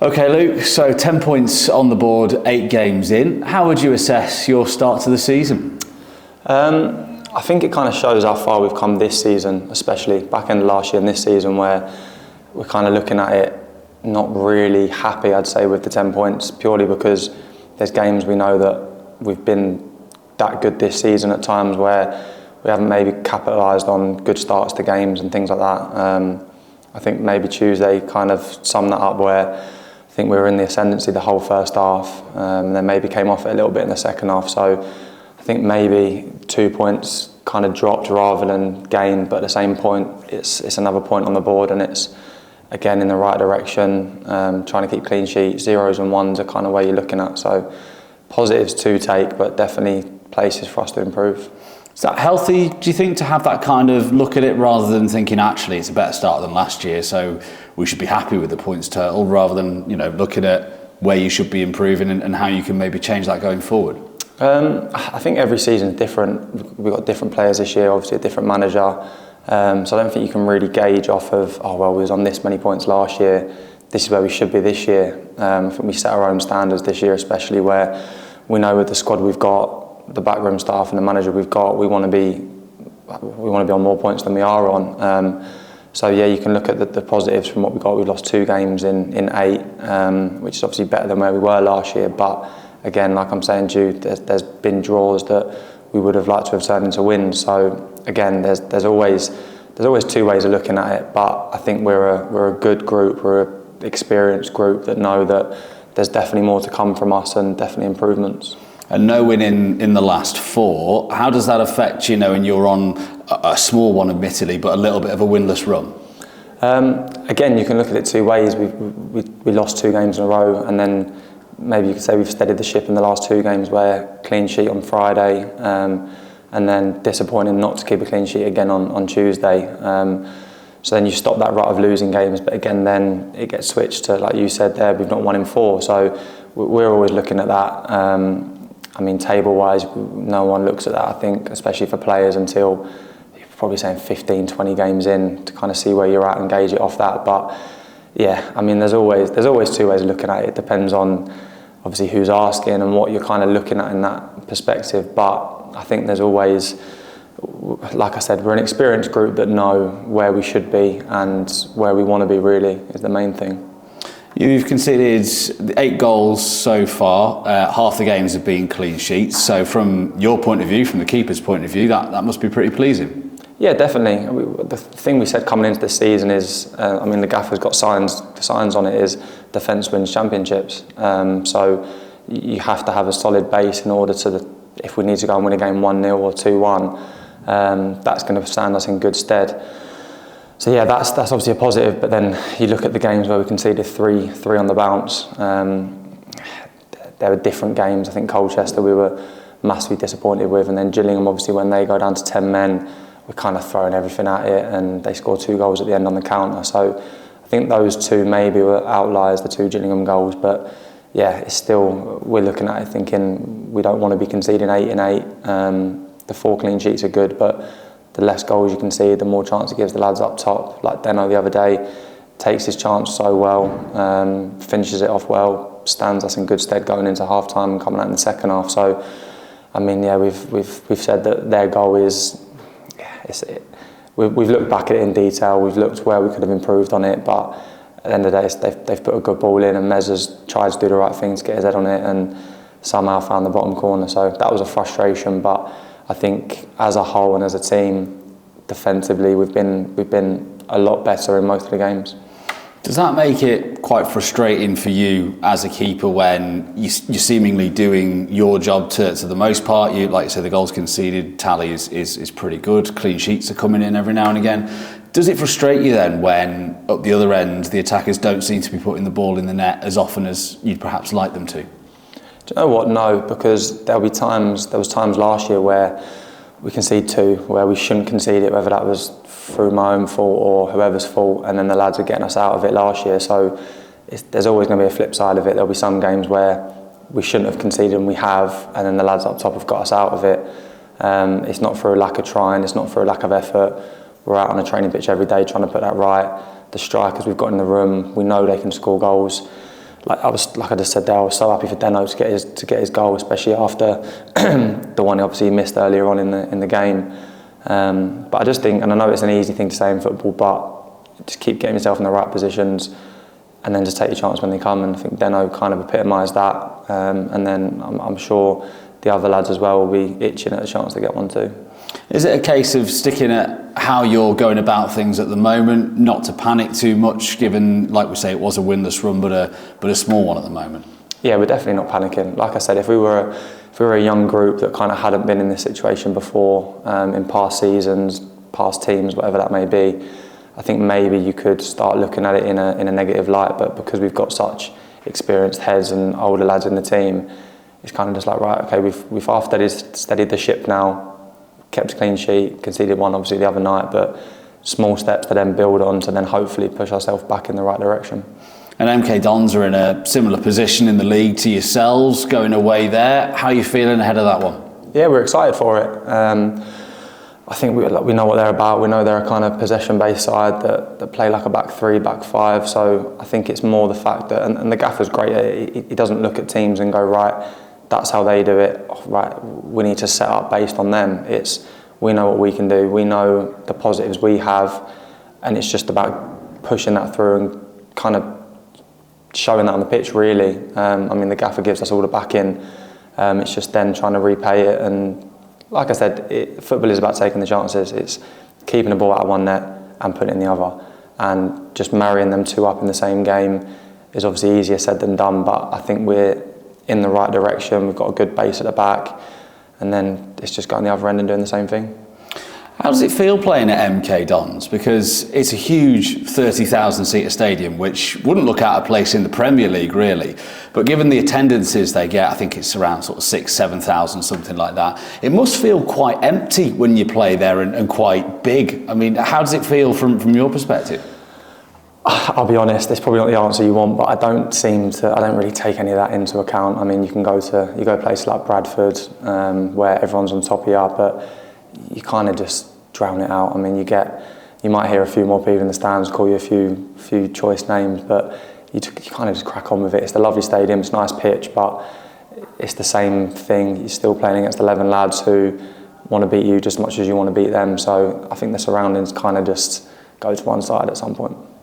Okay, Luke, so 10 points on the board, 8 games in. How would you assess your start to the season? I think it kind of shows how far we've come this season, especially back end of last year and this season, where we're kind of looking at it not really happy, I'd say, with the 10 points, purely because there's games we know that we've been that good this season at times where we haven't maybe capitalised on good starts to games and things like that. I think maybe Tuesday kind of summed that up, where I think we were in the ascendancy the whole first half, and then maybe came off it a little bit in the second half. So I think maybe 2 points kind of dropped rather than gained, but at the same point, it's another point on the board, and it's again in the right direction, trying to keep clean sheets. 0s and 1s are kind of where you're looking at. So positives to take, but definitely places for us to improve. Is that healthy, do you think, to have that kind of look at it rather than thinking actually it's a better start than last year, so we should be happy with the points total, rather than, you know, looking at where you should be improving and how you can maybe change that going forward? I think every season is different. We've got different players this year, obviously a different manager. So I don't think you can really gauge off of, oh, well, we was on this many points last year, this is where we should be this year. I think we set our own standards this year, especially where we know with the squad we've got, the backroom staff and the manager we've got, we want to be on more points than we are on. So yeah, you can look at the positives from what we got. We lost 2 games in 8, which is obviously better than where we were last year. But again, like I'm saying to you, there's been draws that we would have liked to have turned into wins. So again, there's always 2 ways of looking at it. But I think we're a good group, we're an experienced group that know that there's definitely more to come from us and definitely improvements. And no win in the last 4. How does that affect you, and you're on a small one admittedly, but a little bit of a winless run? Again, you can look at it 2 ways. We lost 2 games in a row, and then maybe you could say we've steadied the ship in the last 2 games, where clean sheet on Friday, and then disappointing not to keep a clean sheet again on Tuesday. So then you stop that rut of losing games, but again then it gets switched to, like you said there, we've not won in 4. So we're always looking at that. I mean, table-wise, no one looks at that, I think, especially for players, until you're probably saying 15, 20 games in to kind of see where you're at and gauge it off that. But yeah, I mean, there's always 2 ways of looking at it. It depends on obviously who's asking and what you're kind of looking at in that perspective. But I think there's always, like I said, we're an experienced group that know where we should be and where we want to be, really, is the main thing. You've conceded 8 goals so far. Half the games have been clean sheets. So from your point of view, from the keeper's point of view, that must be pretty pleasing. Yeah, definitely. The thing we said coming into this season is, I mean, the gaffer's got signs. The signs on it is defence wins championships. So you have to have a solid base in order to, if we need to go and win a game 1-0 or 2-1, that's going to stand us in good stead. So yeah, that's obviously a positive, but then you look at the games where we conceded 3 on the bounce. There were different games. I think Colchester we were massively disappointed with, and then Gillingham, obviously, when they go down to 10 men, we're kind of throwing everything at it, and they score 2 goals at the end on the counter. So I think those 2 maybe were outliers, the 2 Gillingham goals, but yeah, it's still, we're looking at it thinking we don't want to be conceding 8 in 8. The 4 clean sheets are good, but the less goals you concede, the more chance it gives the lads up top. Like Deno the other day, takes his chance so well, finishes it off well, stands us in good stead going into half time and coming out in the second half. So, I mean, yeah, we've said that their goal is, we've looked back at it in detail, we've looked where we could have improved on it, but at the end of the day, they've put a good ball in, and Mez has tried to do the right thing to get his head on it and somehow found the bottom corner. So that was a frustration, but I think as a whole and as a team, defensively, we've been a lot better in most of the games. Does that make it quite frustrating for you as a keeper when you're seemingly doing your job to the most part? You, like you say, the goals conceded tally is pretty good. Clean sheets are coming in every now and again. Does it frustrate you then when up the other end the attackers don't seem to be putting the ball in the net as often as you'd perhaps like them to? Do you know what? No, because there was times last year where we concede 2, where we shouldn't concede it, whether that was through my own fault or whoever's fault, and then the lads are getting us out of it last year. So there's always going to be a flip side of it. There'll be some games where we shouldn't have conceded and we have, and then the lads up top have got us out of it. It's not for a lack of trying, it's not for a lack of effort. We're out on a training pitch every day trying to put that right. The strikers we've got in the room, we know they can score goals. like I just said there, I was so happy for Deno to get his goal, especially after the one he missed earlier on in the game. But I just think, and I know it's an easy thing to say in football, but just keep getting yourself in the right positions, and then just take your chance when they come. And I think Deno kind of epitomised that. And then I'm sure the other lads as well will be itching at a chance to get one too. Is it a case of sticking at how you're going about things at the moment, not to panic too much, given, like we say, it was a winless run, but a small one at the moment? Yeah, we're definitely not panicking. Like I said, if we were a young group that kind of hadn't been in this situation before, in past seasons, past teams, whatever that may be, I think maybe you could start looking at it in a negative light. But because we've got such experienced heads and older lads in the team, it's kind of just like, right, okay, we've half steadied the ship now, kept a clean sheet, conceded one obviously the other night, but small steps to then build on to then hopefully push ourselves back in the right direction. And MK Dons are in a similar position in the league to yourselves, going away there. How are you feeling ahead of that one? Yeah, we're excited for it. I think we know what they're about. We know they're a kind of possession-based side that play like a back three, back five. So I think it's more the fact that, and the gaffer's great, he doesn't look at teams and go, right, that's how they do it, right, we need to set up based on them. It's, we know what we can do, we know the positives we have, and it's just about pushing that through and kind of showing that on the pitch, really. I mean, the gaffer gives us all the backing. It's just then trying to repay it. And like I said, football is about taking the chances. It's keeping the ball out of one net and putting it in the other. And just marrying them two up in the same game is obviously easier said than done, but I think we're in the right direction. We've got a good base at the back, and then it's just going the other end and doing the same thing. How does it feel playing at MK Dons? Because it's a huge 30,000 seater stadium, which wouldn't look out of place in the Premier League, really. But given the attendances they get, I think it's around sort of 6,000-7,000, something like that. It must feel quite empty when you play there and quite big. I mean, how does it feel from your perspective? I'll be honest, it's probably not the answer you want, but I don't really take any of that into account. I mean, you go to places like Bradford, where everyone's on top of you, but you kind of just drown it out. I mean, you might hear a few more people in the stands call you a few choice names, but you kind of just crack on with it. It's a lovely stadium, it's a nice pitch, but it's the same thing. You're still playing against 11 lads who want to beat you just as much as you want to beat them. So I think the surroundings kind of just go to one side at some point.